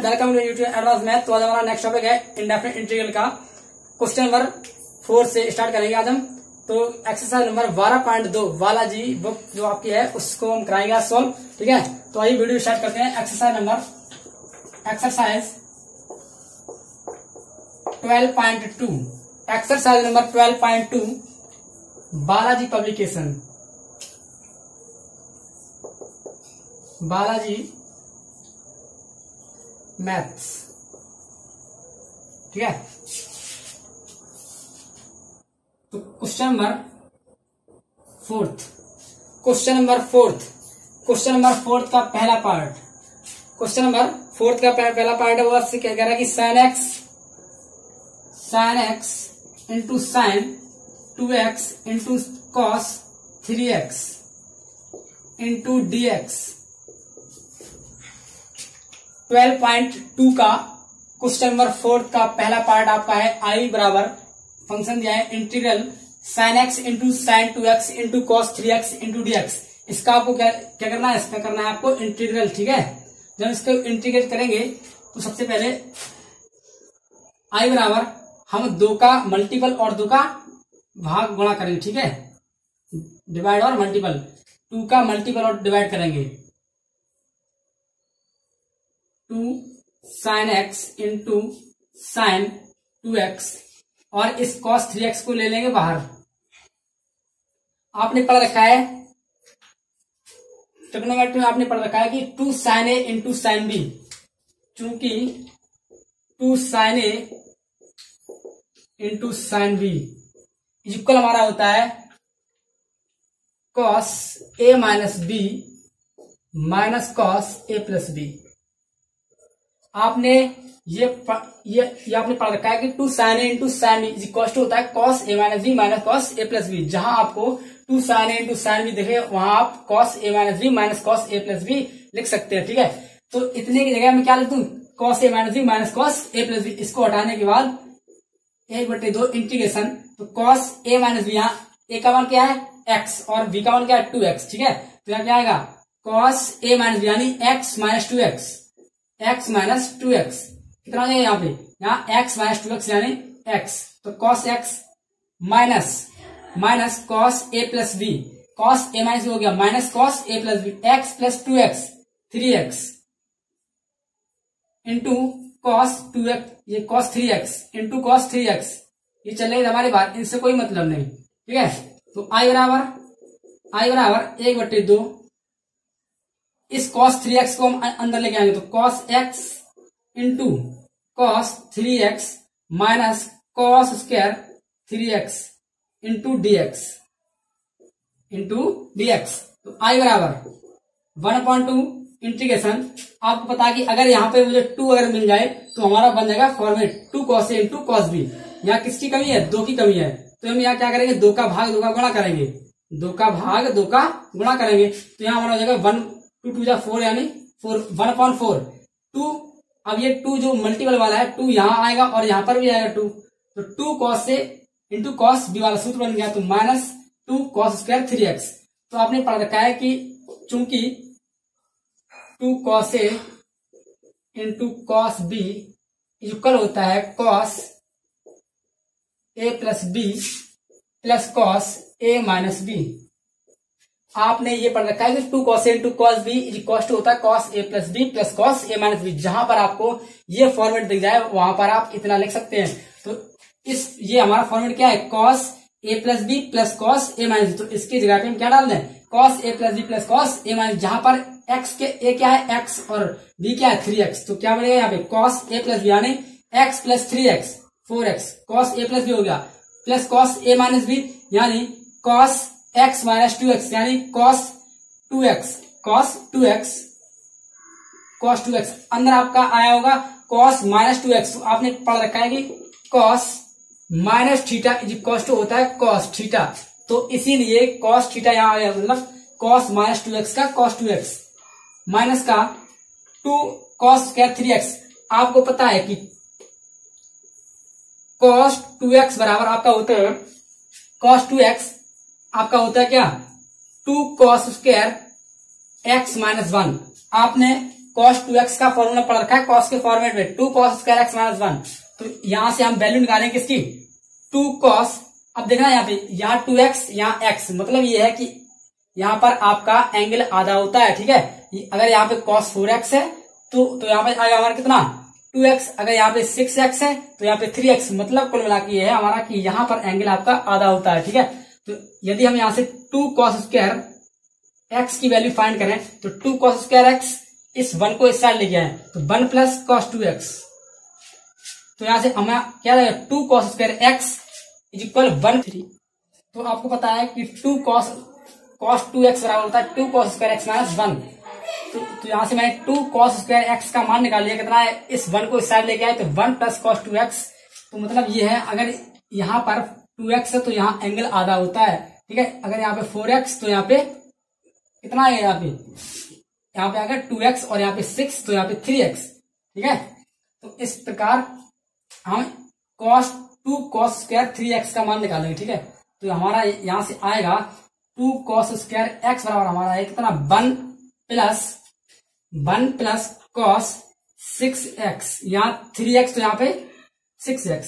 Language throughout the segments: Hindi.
Welcome to YouTube advance math. तो आज हमारा नेक्स्ट टॉपिक है इंडेफिनिट इंटीग्रल का क्वेश्चन नंबर 4 से स्टार्ट करेंगे आज हम। तो एक्सरसाइज नंबर 12.2 वाला जी बुक जो आपकी है उसको हम कराएंगे सॉल्व। ठीक है, तो आइए वीडियो स्टार्ट करते हैं। Exercise number 12.2 exercise number 12.2 Balaji publication, Balaji maths. ठीक है, तो क्वेश्चन नंबर फोर्थ का पहला पार्ट, क्वेश्चन नंबर फोर्थ का पहला पार्ट है वो आपसे क्या कह रहा है कि sine x into sine 2x into cos 3x into dx। 12.2 का क्वेश्चन नंबर 4 का पहला पार्ट आपका है आई बराबर फंक्शन दिया है integral sine x into sine 2x into cos 3x into dx। इसका आपको क्या करना है, इसका करना है आपको इंटीग्रल। ठीक है, जब इसको इंटीग्रेट करेंगे तो सबसे पहले आई बराबर हम 2 का मल्टीपल और 2 का भाग गुणा करेंगे। ठीक है, डिवाइड और मल्टीपल, 2 का मल्टीपल और डिवाइड करेंगे। 2 sine x into sine 2x और इस cos 3x को ले लेंगे बाहर। आपने पढ़ रखा है ट्रिग्नोमेट्री में, आपने पढ़ रखा है कि 2 साइन ए इंटू साइन बी, चूंकि 2 साइन ए इंटू साइन बी इक्वल हमारा होता है cos a minus b minus cos a plus b. आपने ये आपने पढ़ रखा है कि 2 sine A into sine b is equal to होता है cos a minus b minus cos a plus b. जहां आपको 2 साइन ए इंटू साइन बी देखे वहां आप cos a minus b minus cos a plus b लिख सकते हैं। ठीक है, तो इतने की जगह मैं क्या लिख दूं, cos a minus b minus cos a plus b. इसको हटाने के बाद 1/2 इंटीग्रेशन, तो cos a माइनस बी, यहाँ a का मान क्या है x और b का मान क्या है 2x। ठीक है, तो यहाँ क्या आएगा cos a माइनस बी यानी x minus 2x, x minus 2x कितना हो जाएगा यहाँ पे, यहाँ x माइनस 2x यानी x, तो cos x minus cos a plus b, cos a minus हो गया minus cos a plus b, x plus 2x 3x into cos 2x, ये cos 3x into cos 3x, ये चलेगा हमारे बाहर, इनसे कोई मतलब नहीं। ठीक है, तो आई बराबर 1/2 इस cos 3x को हम अंदर लेके आएंगे, तो cos x into cos 3x minus cos square 3x into dx। तो आई बराबर 1/2 इंटीग्रेशन। आपको पता है कि अगर यहाँ पे मुझे 2 अगर मिल जाए तो हमारा बन जाएगा format 2 cos a into cos b। यहाँ किसकी कमी है, 2 की कमी है, तो हम यहाँ क्या करेंगे 2 का भाग 2 का गुणा करेंगे, 2 का भाग 2 का गुणा करेंगे। तो यहाँ हमारा हो जाएगा 1 2 2 4 यानी 1/4 2। अब ये 2 जो मल्टीपल वाला है 2 यहाँ आएगा और यहाँ पर भी आएगा 2, तो 2 cos a into cos b वाला सूत्र बन गया, तो माइनस 2 cos स्क्वायर 3x। तो आपने पढ़ रखा है कि चूंकि 2 cos a into cos b equal होता है cos a plus b plus cos a minus b। आपने ये पढ़ रखा है कि 2 cos a into cos b equal होता है cos a plus b plus cos a minus b। जहां पर आपको ये फॉर्मेट दिख जाए वहां पर आप इतना लिख सकते हैं। तो ये हमारा फॉर्मेट क्या है, cos a plus b plus cos a minus b। तो इसकी जगह पे हम क्या डाल दें, cos a plus b plus cos a minus, जहां पर x के a क्या है x और b क्या है 3x, तो क्या बनेगा यहाँ पे cos a प्लस b यानी x plus 3x 4x, cos a plus b हो गया plus cos a minus b यानी cos x माइनस 2x यानी cos 2x अंदर आपका आया होगा cos माइनस 2x। तो आपने पढ़ रखा है कि cos minus theta is equal to होता है cos थीटा, तो इसीलिए cos थीटा यहाँ आया, मतलब cos माइनस 2x का cos 2x माइनस का 2 cos स्क्वायर 3x। आपको पता है कि cos 2x बराबर आपका होता है cos 2x आपका होता है क्या 2 cos स्क्वायर x माइनस 1। आपने cos 2x का फॉर्मूला पढ़ रखा है cos के फॉर्मेट में, 2 cos स्क्वायर x माइनस 1। तो यहां से हम वैल्यू निकालेंगे किसकी, 2 cos। अब देखना यहाँ पे, यहाँ 2x यहाँ x, मतलब ये है कि यहाँ पर आपका एंगल आधा होता है, ठीक है। अगर यहाँ पे cos 4x है तो यहाँ पे आएगा हमारा कितना 2x, अगर यहाँ पे 6x है तो यहाँ पे 3x, मतलब कुल मिला के ये है हमारा कि यहाँ पर एंगल आपका आधा होता है, ठीक है। तो यदि हम यहाँ से 2 cos स्क्वायर x की वैल्यू फाइंड करें तो 2 cos स्क्वायर x, इस 1 को इस साइड लेके आए तो 1 प्लस cos 2x, तो यहाँ से हमें क्या रहेगा 2 cos square x is equal 1। तो आपको पता है कि 2 cos 2x बराबर होता है 2 cos स्क्वायर x माइनस 1। तो यहाँ से मैंने 2 cos स्क्वायर x का मान निकाल लिया, कितना है, इस 1 को इस साइड लेके आए तो 1 प्लस cos 2x। तो मतलब ये है, अगर यहाँ पर 2x है तो यहाँ एंगल आधा होता है, ठीक है। अगर यहाँ पे 4x तो यहाँ पे कितना है, यहाँ पे अगर 2x और यहाँ पे 6 तो यहाँ पे 3x, ठीक है। तो इस प्रकार हम2 cos स्क्वायर 3x का मान निकालेंगे, ठीक है। तो हमारा यहां से आएगा 2 cos स्क्वायर x बराबर हमारा है कितना 1 प्लस cos 6x, यहाँ 3x तो यहाँ पे 6x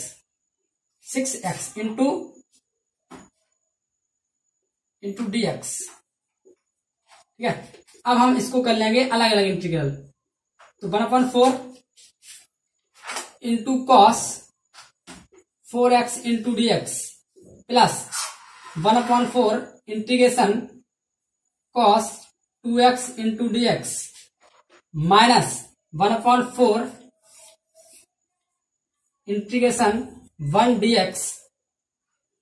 इंटू dx, ठीक है। अब हम इसको कर लेंगे अलग अलग इंटीग्रल। तो 1/4 into cos 4x into dx plus 1/4 integration cos 2x into dx minus 1/4 integration 1 dx,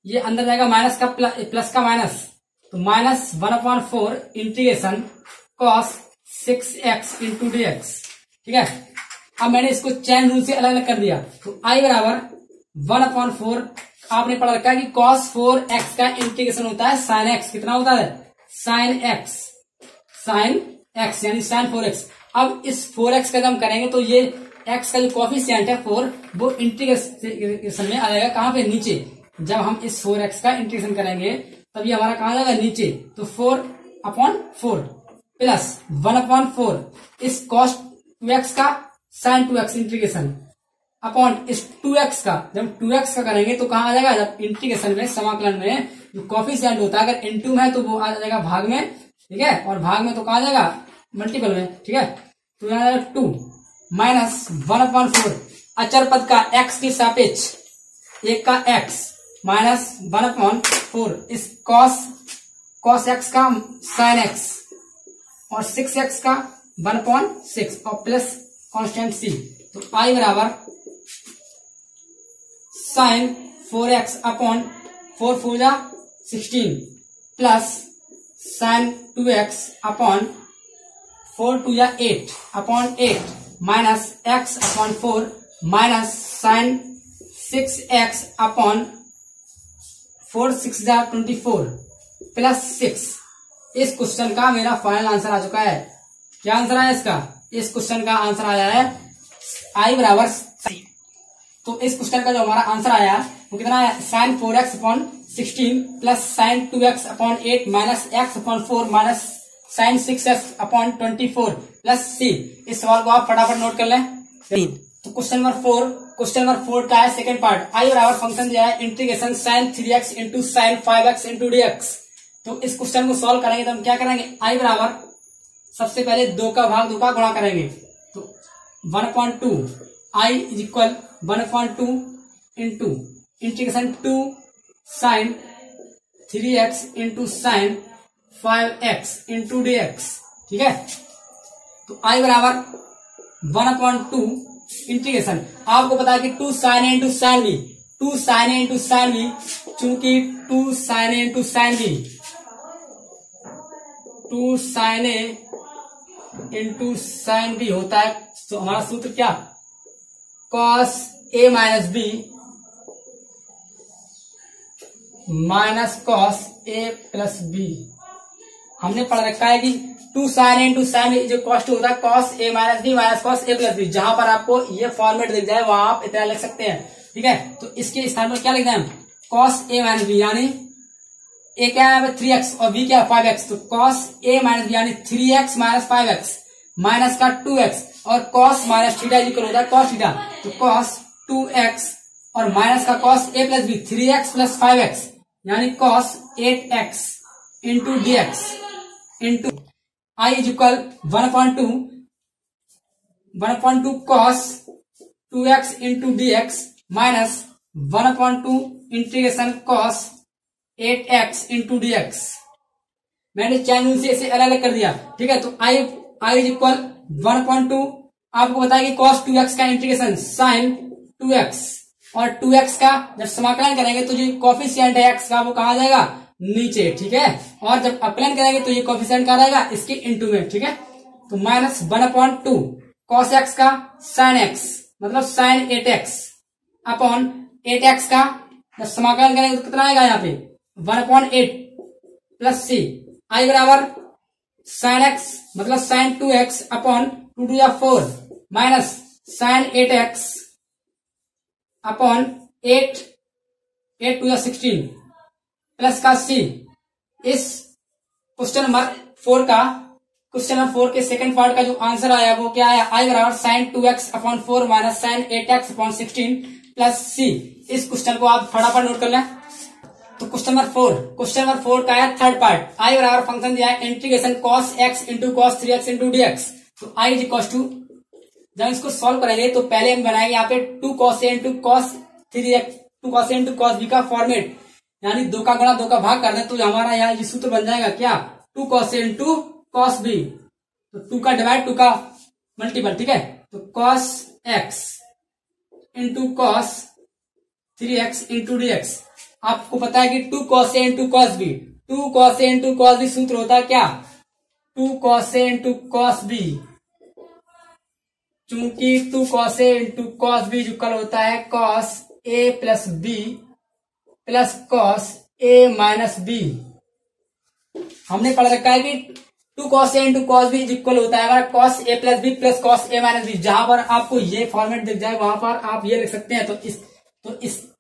ये अंदर जाएगा माइनस का प्लस का माइनस, तो minus 1/4 integration cos 6x into dx, ठीक है। अब मैंने इसको चैन रूल से अलग अलग कर दिया, तो I बराबर 1/4, आपने पढ़ा रखा है कि cos 4x का इंटीग्रेशन होता है sin x, कितना होता है sin x यानी sin 4x। अब इस 4x का जब करेंगे तो ये x का जो कोफिशिएंट है 4, वो इंटीग्रेशन में आ जाएगा कहां पे, नीचे। जब हम इस 4x का इंटीग्रेशन करेंगे तब ये हमारा कहां जाएगा, नीचे। तो 4/4 प्लस 1/4 इस cos 2x का sin 2x इंटीग्रेशन अपॉन इस 2x का, जब 2x का करेंगे तो कहां आ जाएगा, जब इंटीग्रेशन में समाकलन में जो कोफिशिएंट होता है अगर इनटू में है तो वो आ जाएगा भाग में, ठीक है, और भाग में तो कहां आ जाएगा मल्टीपल में, ठीक है। तो यहाँ आ जाएगा 2 माइनस 1/4 अचर पद का x के सापेक्ष एक का x माइनस 1/4 इस cos x का sin x और 6x का 1/6 और प्लस कांस्टेंट c। तो I बराबर sin 4x अपॉन 4 4 जा 16 प्लस sin 2x अपॉन 4 2 या 8 upon 8 minus x upon 4 minus sin 6x upon 4 6 जा 24 प्लस 6। इस क्वेश्चन का मेरा फाइनल आंसर आ चुका है। क्या आंसर आया इसका, इस क्वेश्चन का आंसर आया है I बराबर, तो इस क्वेश्चन का जो हमारा आंसर आया वो कितना है, sin 4x upon 16 plus sin 2x upon 8 minus x upon 4 minus sin 6x upon 24 plus c। इस सवाल को आप फटाफट नोट कर लें। तो क्वेश्चन नंबर 4 का है सेकंड पार्ट, I बराबर फंक्शन दिया है integration sin 3x into sin 5x into dx। तो इस क्वेश्चन को सॉल्व करेंगे तो हम क्या करेंगे, I बराबर सबसे पहले 2 का भाग 2 का गुणा करेंगे, तो 1/2 I is equal 1/2 into integration 2 sin 3x into sin 5x into dx, ठीक है। तो I बराबर 1/2 इंटीग्रेशन, आपको पता है कि 2 sin a into sin b, 2 sin a into sin b, चूंकि 2 sin a into sin b, 2 sin a into sin b होता है, तो हमारा सूत्र क्या, cos a minus b minus cos a plus b। हमने पढ़ रखा है कि 2 sin a into sin b जो कॉस्ट होता है cos a minus b minus cos a plus b। जहां पर आपको ये फॉर्मेट दिख जाए वहां आप इतना लिख सकते हैं, ठीक है। तो इसके स्थान पर क्या लिखते हैं, cos a माइनस b, यानी a क्या है 3x और b क्या 5x, तो cos a माइनस b यानी 3x माइनस 5x माइनस का 2x और कॉस माइनस थीटा इक्वल होता है कॉस थीटा, तो कॉस 2x और माइनस का cos a plus B 3x plus 5x यानी cos 8x into dx into i is equal 1/2 cos 2x into dx minus 1/2 integration cos 8x into dx। मैंने चैनल से इसे अलग अलग कर दिया, ठीक है। तो i इज इक्वल 1/2, आपको बताया कि cos 2x का इंटीग्रेशन sin 2x और 2x का जब समाकलन करेंगे तो जो कोफिशिएंट है x का वो कहा जाएगा नीचे, ठीक है। और जब अपलन करेंगे तो ये कोफिशिएंट कहा रहेगा इसके इंटू में, ठीक है। तो माइनस 1/2 cos x का sin x मतलब sin 8x अपॉन 8x का जब समाकलन करेंगे तो कितना आएगा यहाँ पे 1/8 प्लस c i बराबर sin x मतलब sin 2x upon 2 to the 4 minus sin 8x upon 8 to the 16 plus का c। इस क्वेश्चन नंबर 4 के सेकंड पार्ट का जो आंसर आया वो क्या आया, i बराबर sin 2x upon 4 minus sin 8x upon 16 plus c। इस क्वेश्चन को आप फटाफट नोट कर लें। तो क्वेश्चन नंबर 4 का है थर्ड पार्ट, i बराबर फंक्शन दिया है integration cos x into cos 3x into dx। तो i इज इक्वल टू, जब इसको सॉल्व करेंगे तो पहले हम बनाएंगे यहाँ पे 2 cos a into cos 3x 2 cos a into cos b का फॉर्मेट, यानी 2 का गुणा 2 का भाग कर दें तो हमारा यहाँ ये सूत्र बन जाएगा क्या 2 cos a into cos b। तो 2 का डिवाइड 2 का मल्टीपल, ठीक है। तो cos x into cos 3x into dx। आपको पता है कि 2 cos a into cos b, 2 cos a into cos b सूत्र होता है क्या 2 cos a into cos b, चूंकि 2 cos a into cos b equal होता है cos a plus b plus cos a minus b। हमने पढ़ रखा है कि 2 cos a into cos b equal होता है हमारा cos a plus b plus cos a minus b। जहां पर आपको ये फॉर्मेट दिख जाए वहां पर आप ये लिख सकते हैं।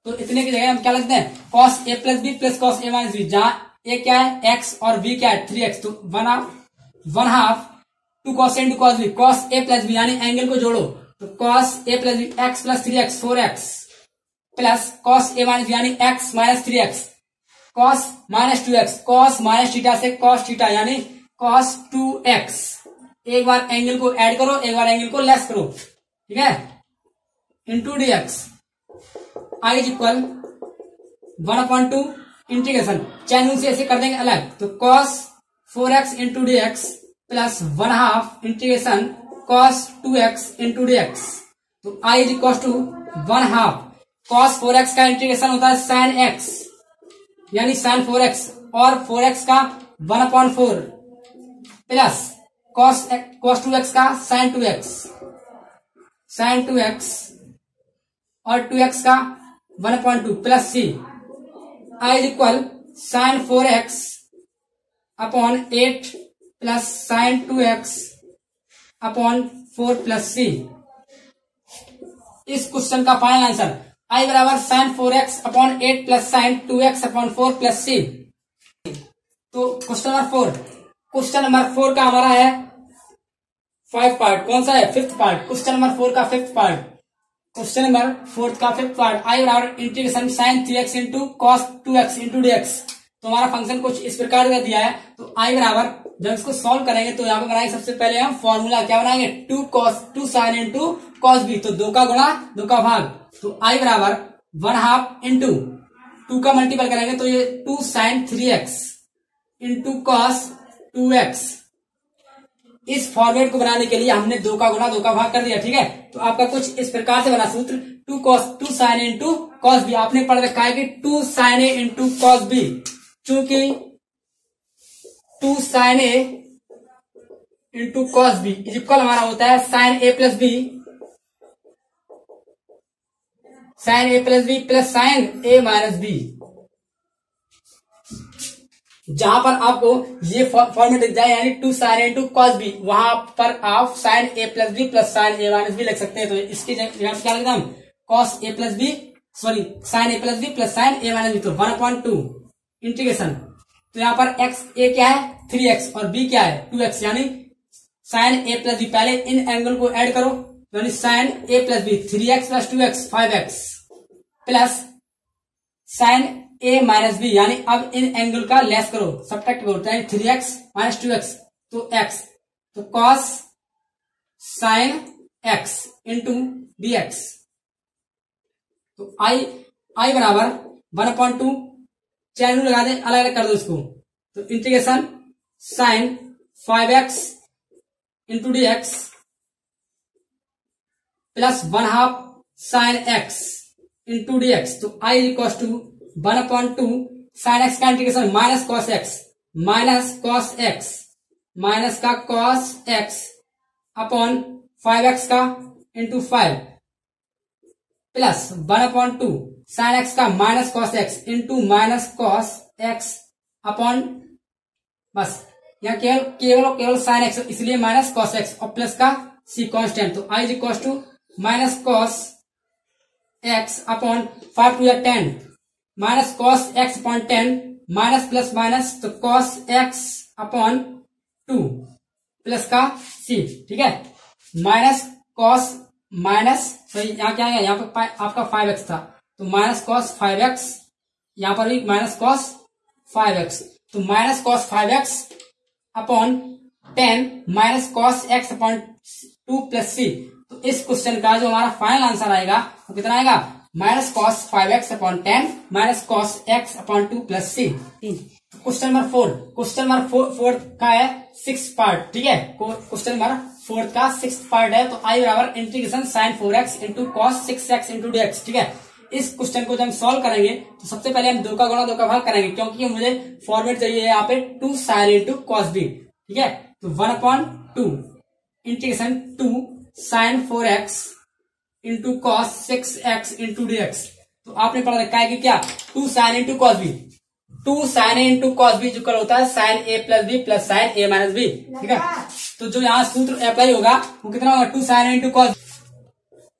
तो इतने की जगह हम क्या लिखते हैं cos a plus b plus cos a minus b, जहां a क्या है x और b क्या है 3x। तो one half 2 cos a into cos b cos a plus b यानी एंगल को जोड़ो तो cos a plus b x plus 3x 4x plus cos a minus b यानी x minus 3x cos minus 2x cos minus theta से cos थीटा यानी cos 2x। एक बार एंगल को ऐड करो, एक बार एंगल को लेस करो, ठीक है, into dx। i is equal 1/2 integration, channel से ऐसे कर देंगे अलग, तो cos 4x into dx plus 1/2 integration cos 2x into dx। तो i is equal to 1/2 cos 4x का इंटीग्रेशन होता है sin x यानी sin 4x और 4x का 1/4 प्लस cos 2x का sin 2x और 2x का 1/2 plus c। i is equal sin 4x upon 8 plus sin 2x upon 4 plus c। इस क्वेश्चन का फाइनल आंसर i बराबर sin 4x upon 8 plus sin 2x upon 4 plus c। तो क्वेश्चन नंबर 4 का हमारा है 5 पार्ट, कौन सा है 5th पार्ट। क्वेश्चन नंबर 4 का 5th पार्ट, क्वेश्चन नंबर 4 का 5th पार्ट, i बराबर integration sin 3x into cos 2x into dx। तो हमारा फंक्शन कुछ इस प्रकार का दिया है। तो i बराबर जब इसको सॉल्व करेंगे तो यहाँ पे बनाएंगे सबसे पहले हम फॉर्मूला क्या बनाएंगे 2 sin इंटू cos b, तो 2 का गुणा 2 का भाग, तो i बराबर 1/2 इंटू 2 का मल्टीपल करेंगे तो ये 2 sin 3x into cos 2x। इस फॉर्मेट को बनाने के लिए हमने 2 का गुणा 2 का भाग कर दिया, ठीक है। तो आपका कुछ इस प्रकार से बना सूत्र 2 sin a into cos b। आपने पढ़ रखा है कि 2 sin a into cos b, चूंकि 2 sin a into cos b equal हमारा होता है sin a plus b plus sin a minus b। जहां पर आपको ये फॉर्मेट दिख जाए यानी 2 sin a into cos b, वहां पर आप sin a plus b plus sin a minus b लिख सकते हैं। तो इसकी जगह क्या लिखते हम cos a plus b sin a plus b plus sin a minus b। तो 1/2 इंटीग्रेशन, तो यहाँ पर x a क्या है 3x और b क्या है 2x, यानी साइन ए प्लस बी, पहले इन एंगल को ऐड करो, यानी sine A plus B 3x plus 2x 5x plus sine A minus B, यानी अब इन एंगल का लेस करो, सब्ट्रैक्ट करो, यानी 3x माइनस 2x तो x, तो cos sine x into dx। तो आई बराबर 1/2, चैन रूल लगा दे, अलग अलग कर दो इसको, तो integration sine 5x into dx plus 1/2 sine x into dx। तो i equal to 1/2 sine x का integration minus cos x, minus cos x, minus का कॉस x अपॉन 5x का इंटू 5 प्लस 1/2 साइन x का minus cos x into minus cos x upon, बस यहाँ केवल साइन x, इसलिए माइनस कॉस x और प्लस का c कांस्टेंट। तो i equal to minus cos x upon 5 to 10 minus cos x upon 10 minus plus minus, तो कॉस x अपॉन 2 प्लस का c, ठीक है, माइनस कॉस माइनस, तो यहाँ क्या है, यहाँ पे आपका 5x था, तो माइनस कॉस 5x, यहाँ पर भी माइनस कॉस 5x, तो minus cos 5x upon 10 minus cos x upon 2 plus c। तो इस क्वेश्चन का जो हमारा फाइनल आंसर आएगा वो कितना आएगा, minus cos 5x upon 10 minus cos x upon 2 plus c। Question number 4, question number 4 का है 6 पार्ट, ठीक है, क्वेश्चन नंबर 4 का 6 पार्ट है। तो आई बराबर integration sine 4x into cos 6x into dx, ठीक है। इस क्वेश्चन को जब हम सॉल्व करेंगे तो सबसे पहले हम 2 का गुणा 2 का भाग करेंगे, क्योंकि मुझे फॉर्मेट चाहिए यहाँ पे 2 साइन इंटू कॉस b, ठीक है। तो 1/2 integration 2 sine 4x into cos 6x into dx। तो आपने पढ़ा रखा है कि क्या, 2 sine into cos b, 2 sine ए इंटू कॉस बी जो कल होता है sine A plus B plus sine A minus B, ठीक है। तो जो यहाँ सूत्र अप्लाई होगा वो कितना होगा, 2 साइन ए इंटू कॉस,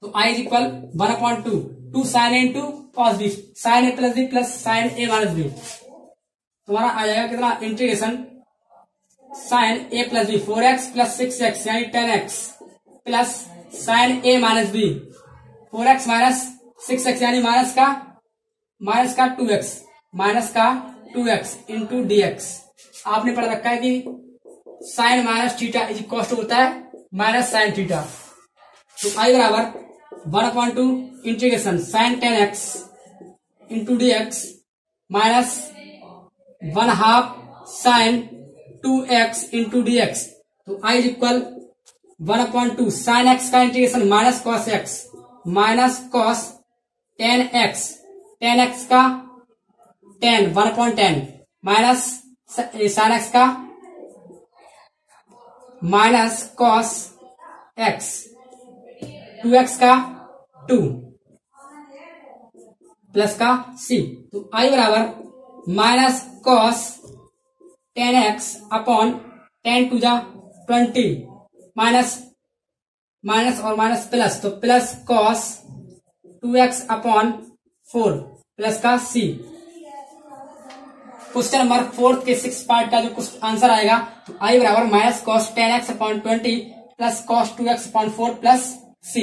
तो I is equal 1/2 2 sine A into cos B sine A plus B plus sine A minus B. तुम्हारा आ जाएगा कितना, integration sine A plus B 4x plus 6x यानी 10x plus sine A minus B 4x minus 6x यानी माइनस का 2x माइनस का 2x इंटू dx। आपने पढ़ रखा है कि sine minus theta is equal to होता है माइनस साइन थीटा। तो आई बराबर 1/2 integration sine 10x into dx minus 1/2 sine 2x into dx। तो I is equal 1/2 sine x का integration minus cos x minus cos 10x का 10 1/10 माइनस साइन x का माइनस कॉस x 2x का 2 प्लस का c। तो i बराबर minus cos 10x upon 10 to जा 20 माइनस और माइनस प्लस, तो plus cos 2x upon 4 plus का c। क्वेश्चन नंबर 4 के 6 पार्ट का जो आंसर आएगा, तो आई बराबर minus cos 10x upon 20 plus cos 2x upon 4 plus c।